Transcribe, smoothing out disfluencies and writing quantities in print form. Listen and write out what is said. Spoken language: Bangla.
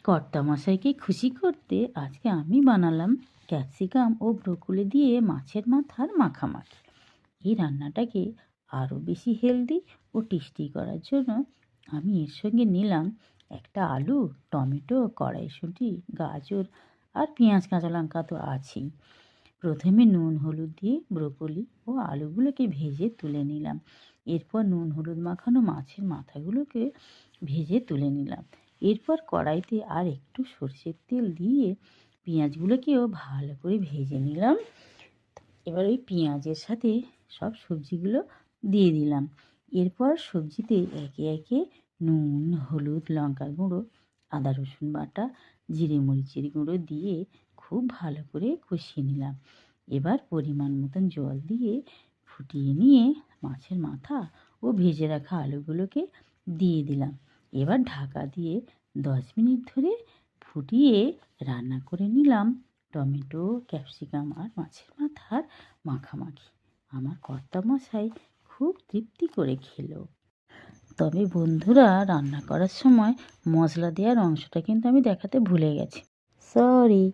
কর্তামশাইকে খুশি করতে আজকে আমি বানালাম ক্যাপসিকাম ও ব্রোকলি দিয়ে মাছের মাথার মাখামাখি। এই রান্নাটাকে আরও বেশি হেলদি ও টেস্টি করার জন্য আমি এর সঙ্গে নিলাম একটা আলু, টমেটো, কড়াইশুঁটি, গাজর আর পেঁয়াজ কাঁচা লঙ্কা তো আছেই। প্রথমে নুন হলুদ দিয়ে ব্রোকলি ও আলুগুলোকে ভেজে তুলে নিলাম। এরপর নুন হলুদ মাখানো মাছের মাথাগুলোকে ভেজে তুলে নিলাম। এরপর কড়াইতে আর একটু সরষের তেল দিয়ে পেঁয়াজগুলোকেও ভালো করে ভেজে নিলাম। এবার ওই পেঁয়াজের সাথে সব সবজিগুলো দিয়ে দিলাম। এরপর সবজিতে একে একে নুন, হলুদ, লঙ্কার গুঁড়ো, আদা রসুন বাটা, জিরে মরিচের গুঁড়ো দিয়ে খুব ভালো করে কষিয়ে নিলাম। এবার পরিমাণ মতন জল দিয়ে ফুটিয়ে নিয়ে মাছের মাথা ও ভেজে রাখা আলুগুলোকে দিয়ে দিলাম। এবার ঢাকা দিয়ে 10 মিনিট ধরে ফুটিয়ে রান্না করে নিলাম টমেটো, ক্যাপসিকাম আর মাছের মাথার মাখামাখি। আমার কর্তামশাই খুব তৃপ্তি করে খেলো। তবে বন্ধুরা, রান্না করার সময় মশলা দেওয়ার অংশটা কিন্তু আমি দেখাতে ভুলে গেছি, সরি।